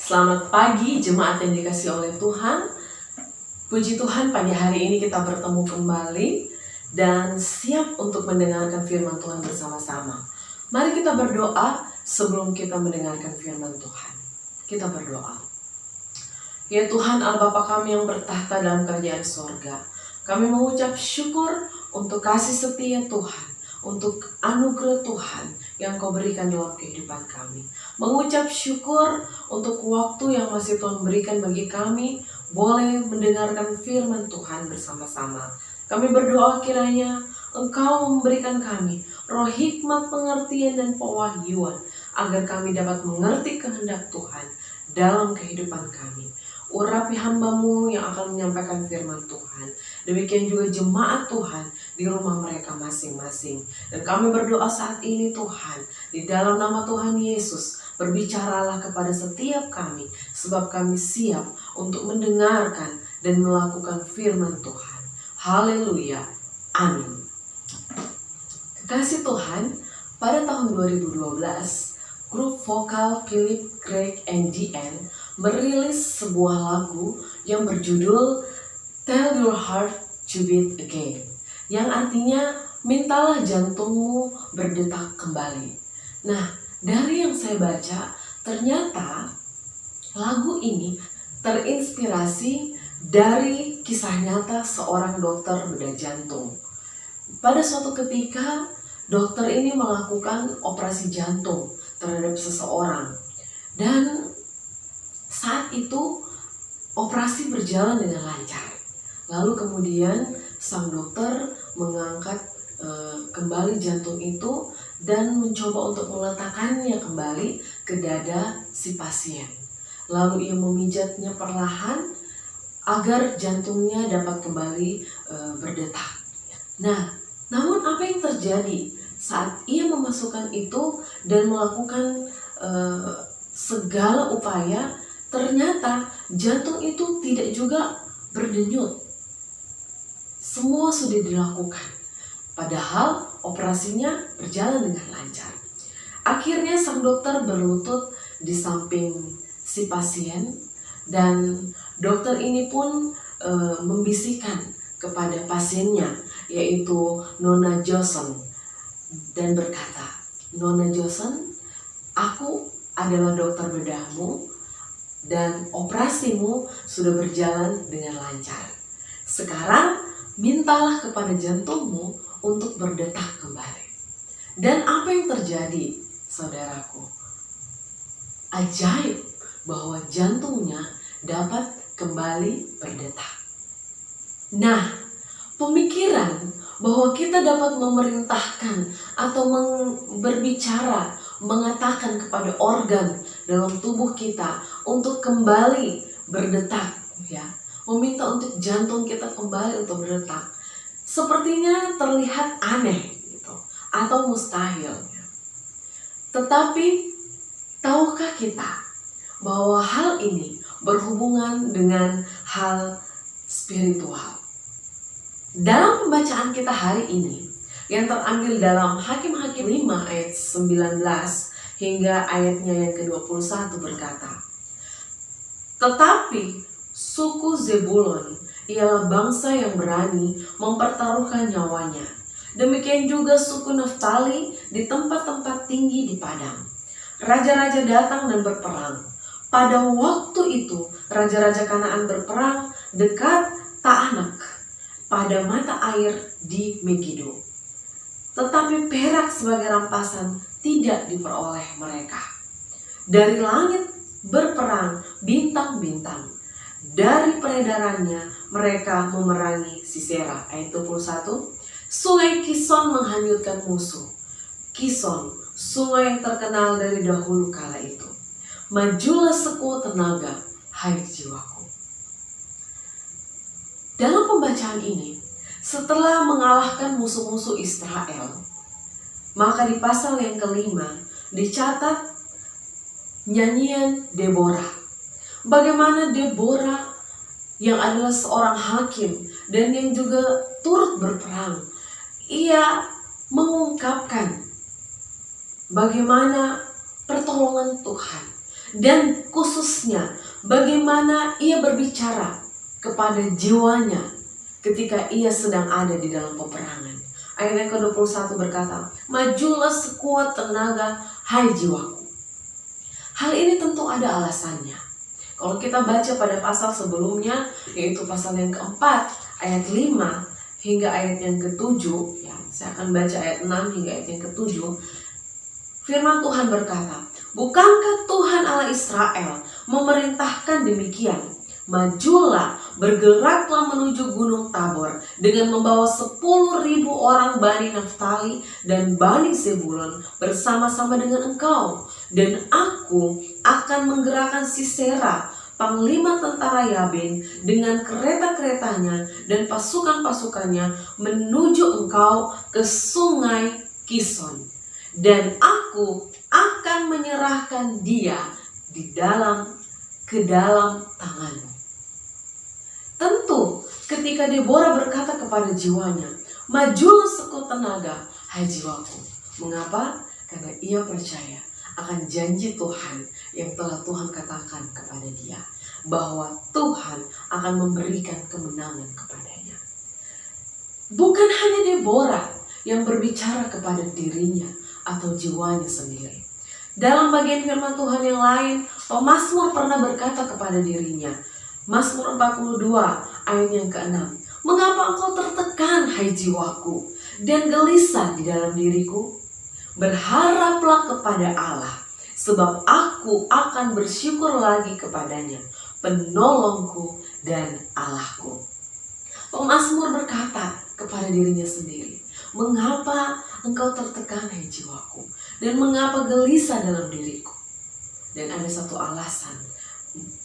Selamat pagi jemaat yang dikasihi oleh Tuhan. Puji Tuhan, pagi hari ini kita bertemu kembali dan siap untuk mendengarkan firman Tuhan bersama-sama. Mari kita berdoa sebelum kita mendengarkan firman Tuhan. Kita berdoa. Ya Tuhan, Allah Bapa kami yang bertahta dalam kerajaan sorga, kami mengucap syukur untuk kasih setia Tuhan, untuk anugerah Tuhan yang Kau berikan dalam kehidupan kami. Mengucap syukur untuk waktu yang masih Tuhan berikan bagi kami, boleh mendengarkan firman Tuhan bersama-sama. Kami berdoa kiranya Engkau memberikan kami roh hikmat, pengertian, dan pewahyuan, agar kami dapat mengerti kehendak Tuhan dalam kehidupan kami. Urapi hamba-Mu yang akan menyampaikan firman Tuhan. Demikian juga jemaat Tuhan di rumah mereka masing-masing. Dan kami berdoa saat ini Tuhan, di dalam nama Tuhan Yesus, berbicaralah kepada setiap kami, sebab kami siap untuk mendengarkan dan melakukan firman Tuhan. Haleluya. Amin. Kekasih Tuhan, pada tahun 2012, grup vokal Philip, Craig, and DN merilis sebuah lagu yang berjudul Tell Your Heart to Beat Again, yang artinya mintalah jantungmu berdetak kembali. Nah, dari yang saya baca, ternyata lagu ini terinspirasi dari kisah nyata seorang dokter bedah jantung. Pada suatu ketika, dokter ini melakukan operasi jantung terhadap seseorang, dan saat itu operasi berjalan dengan lancar. Lalu kemudian sang dokter mengangkat kembali jantung itu dan mencoba untuk meletakkannya kembali ke dada si pasien. Lalu ia memijatnya perlahan agar jantungnya dapat kembali berdetak. Nah, namun apa yang terjadi saat ia memasukkan itu dan melakukan segala upaya, ternyata jantung itu tidak juga berdenyut. Semua sudah dilakukan, padahal operasinya berjalan dengan lancar. Akhirnya sang dokter berlutut di samping si pasien, dan dokter ini pun membisikkan kepada pasiennya, yaitu Nona Johnson, dan berkata, "Nona Johnson, aku adalah dokter bedahmu, dan operasimu sudah berjalan dengan lancar. Sekarang mintalah kepada jantungmu untuk berdetak kembali." Dan apa yang terjadi, saudaraku? Ajaib bahwa jantungnya dapat kembali berdetak. Nah, pemikiran bahwa kita dapat memerintahkan atau berbicara, mengatakan kepada organ dalam tubuh kita untuk kembali berdetak, ya, meminta untuk jantung kita kembali untuk berdetak, sepertinya terlihat aneh gitu, atau mustahil. Tetapi tahukah kita bahwa hal ini berhubungan dengan hal spiritual? Dalam pembacaan kita hari ini yang terambil dalam Hakim-Hakim 5 ayat 19 hingga ayatnya yang ke-21 berkata, "Tetapi suku Zebulon ialah bangsa yang berani mempertaruhkan nyawanya. Demikian juga suku Naftali di tempat-tempat tinggi di padang. Raja-raja datang dan berperang. Pada waktu itu raja-raja Kanaan berperang dekat Taanak pada mata air di Megido. Tetapi perak sebagai rampasan tidak diperoleh mereka. Dari langit berperang bintang-bintang. Dari peredarannya mereka memerangi Sisera." Ayat 21. "Sungai Kison menghanyutkan musuh. Kison, sungai yang terkenal dari dahulu kala itu. Majulah sekuat tenaga, hai jiwaku." Dalam pembacaan ini, setelah mengalahkan musuh-musuh Israel, maka di pasal yang kelima dicatat nyanyian Deborah. Bagaimana Deborah yang adalah seorang hakim dan yang juga turut berperang, ia mengungkapkan bagaimana pertolongan Tuhan Dan khususnya bagaimana ia berbicara kepada jiwanya ketika ia sedang ada di dalam peperangan. Ayat yang ke-21 berkata, majulah sekuat tenaga, hai jiwaku. Hal ini tentu ada alasannya. Kalau kita baca pada pasal sebelumnya, yaitu pasal yang keempat, ayat 5 hingga ayat yang ke-7, ya, saya akan baca ayat 6 hingga ayat yang ke-7. Firman Tuhan berkata, bukankah Tuhan Allah Israel memerintahkan demikian? Majulah, bergeraklah menuju Gunung Tabor dengan membawa 10.000 orang Bani Naftali dan Bani Zebulon bersama-sama dengan engkau. Dan aku akan menggerakkan Sisera, panglima tentara Yabin, dengan kereta-keretanya dan pasukan-pasukannya menuju engkau ke sungai Kison. Dan aku akan menyerahkan dia ke dalam tanganmu. Tentu ketika Deborah berkata kepada jiwanya, majulah sekuat tenaga, hai jiwaku. Mengapa? Karena ia percaya akan janji Tuhan yang telah Tuhan katakan kepada dia, bahwa Tuhan akan memberikan kemenangan kepadanya. Bukan hanya Deborah yang berbicara kepada dirinya atau jiwanya sendiri. Dalam bagian firman Tuhan yang lain, pemazmur pernah berkata kepada dirinya, Mazmur 42 ayat yang ke-6, mengapa engkau tertekan, hai jiwaku, dan gelisah di dalam diriku? Berharaplah kepada Allah, sebab aku akan bersyukur lagi kepadanya, penolongku dan Allahku. Pemazmur berkata kepada dirinya sendiri, mengapa engkau tertekan, hai jiwaku, dan mengapa gelisah dalam diriku? Dan ada satu alasan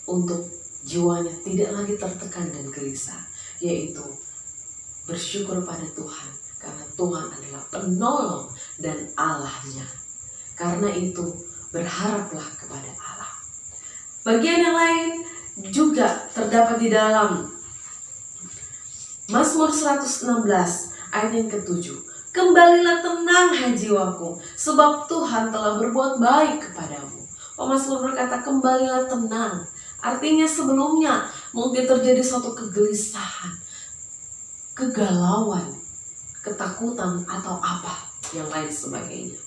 untuk jiwanya tidak lagi tertekan dan gelisah, yaitu bersyukur pada Tuhan, karena Tuhan adalah penolong dan Allahnya. Karena itu berharaplah kepada Allah. Bagian yang lain juga terdapat di dalam Mazmur 116 ayat yang ke-7. Kembalilah tenang, hai jiwaku, sebab Tuhan telah berbuat baik kepadamu. Pemazmur berkata, kembalilah tenang. Artinya sebelumnya mungkin terjadi suatu kegelisahan, kegalauan, ketakutan atau apa yang lain sebagainya.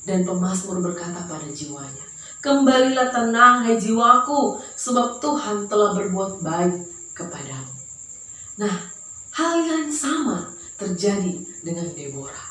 Dan pemazmur berkata pada jiwanya, kembalilah tenang, hai jiwaku, sebab Tuhan telah berbuat baik kepadamu. Nah, hal yang sama terjadi dengan Deborah.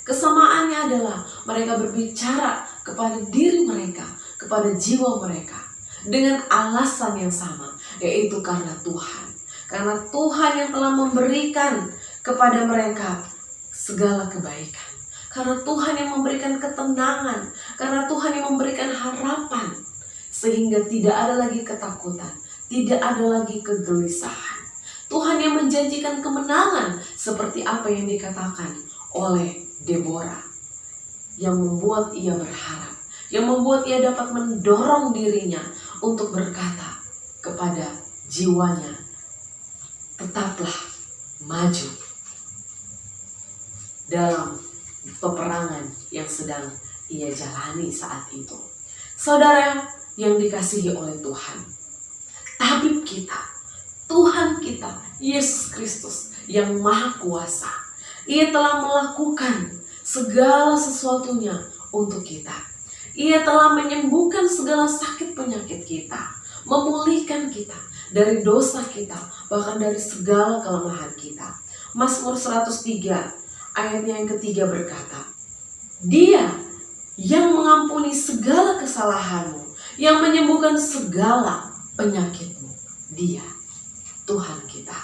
Kesamaannya adalah mereka berbicara kepada diri mereka, kepada jiwa mereka, dengan alasan yang sama, yaitu karena Tuhan. Karena Tuhan yang telah memberikan kepada mereka segala kebaikan. Karena Tuhan yang memberikan ketenangan. Karena Tuhan yang memberikan harapan. Sehingga tidak ada lagi ketakutan. Tidak ada lagi kegelisahan. Tuhan yang menjanjikan kemenangan seperti apa yang dikatakan oleh Deborah. Yang membuat ia berharap. Yang membuat ia dapat mendorong dirinya untuk berkata kepada jiwanya, tetaplah maju dalam peperangan yang sedang ia jalani saat itu. Saudara yang dikasihi oleh Tuhan, tabib kita, Tuhan kita, Yesus Kristus yang Maha Kuasa, ia telah melakukan segala sesuatunya untuk kita. Ia telah menyembuhkan segala sakit penyakit kita, memulihkan kita dari dosa kita, bahkan dari segala kelemahan kita. Mazmur 103 ayatnya yang ke-3 berkata, Dia yang mengampuni segala kesalahanmu, yang menyembuhkan segala penyakitmu. Dia, Tuhan kita.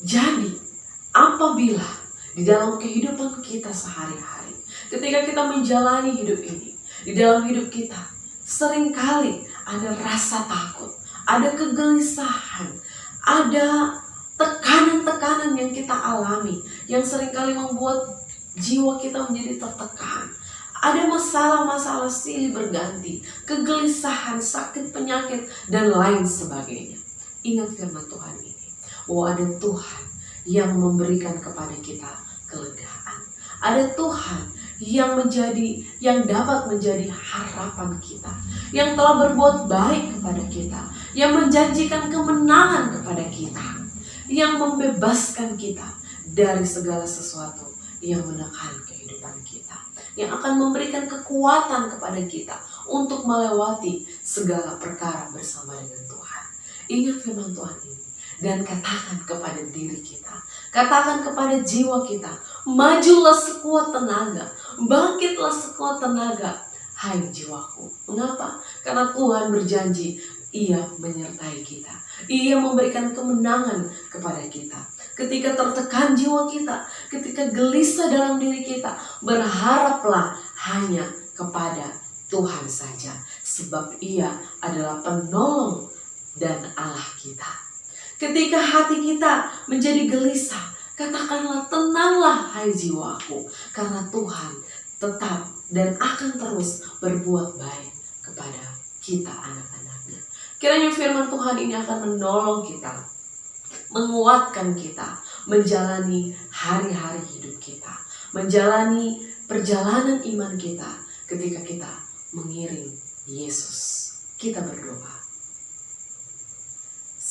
Jadi, apabila di dalam kehidupan kita sehari-hari, ketika kita menjalani hidup ini, di dalam hidup kita seringkali ada rasa takut, ada kegelisahan, ada tekanan-tekanan yang kita alami, yang seringkali membuat jiwa kita menjadi tertekan. Ada masalah-masalah silih berganti, kegelisahan, sakit, penyakit, dan lain sebagainya. Ingat firman Tuhan ini, bahwa ada Tuhan yang memberikan kepada kita kelegaan. Ada Tuhan yang dapat menjadi harapan kita, yang telah berbuat baik kepada kita, yang menjanjikan kemenangan kepada kita, yang membebaskan kita dari segala sesuatu yang menekan kehidupan kita, yang akan memberikan kekuatan kepada kita untuk melewati segala perkara bersama dengan Tuhan. Ingat firman Tuhan ini dan katakan kepada diri kita, katakan kepada jiwa kita, majulah sekuat tenaga, bangkitlah sekuat tenaga, hai jiwaku. Mengapa? Karena Tuhan berjanji, Ia menyertai kita. Ia memberikan kemenangan kepada kita. Ketika tertekan jiwa kita, ketika gelisah dalam diri kita, berharaplah hanya kepada Tuhan saja. Sebab Ia adalah penolong dan Allah kita. Ketika hati kita menjadi gelisah, katakanlah, tenanglah hai jiwaku, karena Tuhan tetap dan akan terus berbuat baik kepada kita anak-anaknya. Kiranya firman Tuhan ini akan menolong kita, menguatkan kita, menjalani hari-hari hidup kita, menjalani perjalanan iman kita ketika kita mengiring Yesus. Kita berdoa.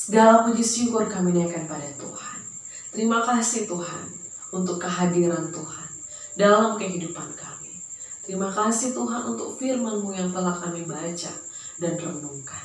Segala puji syukur kami naikkan pada Tuhan. Terima kasih Tuhan untuk kehadiran Tuhan dalam kehidupan kami. Terima kasih Tuhan untuk firman-Mu yang telah kami baca dan renungkan.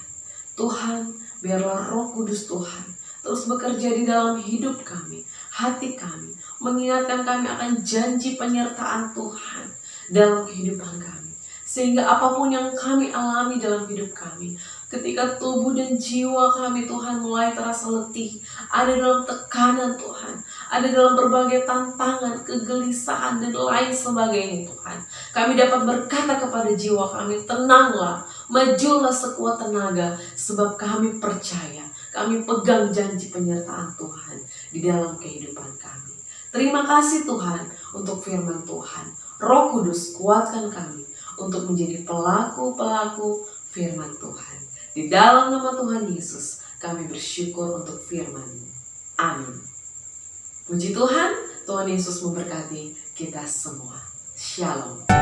Tuhan, biarlah Roh Kudus Tuhan terus bekerja di dalam hidup kami, hati kami, mengingatkan kami akan janji penyertaan Tuhan dalam kehidupan kami. Sehingga apapun yang kami alami dalam hidup kami, ketika tubuh dan jiwa kami Tuhan mulai terasa letih, ada dalam tekanan Tuhan, ada dalam berbagai tantangan, kegelisahan dan lain sebagainya Tuhan, kami dapat berkata kepada jiwa kami, tenanglah, majulah sekuat tenaga, sebab kami percaya, kami pegang janji penyertaan Tuhan di dalam kehidupan kami. Terima kasih Tuhan untuk firman Tuhan. Roh Kudus, kuatkan kami untuk menjadi pelaku-pelaku firman Tuhan. Di dalam nama Tuhan Yesus, kami bersyukur untuk firman-Mu. Amin. Puji Tuhan, Tuhan Yesus memberkati kita semua. Shalom.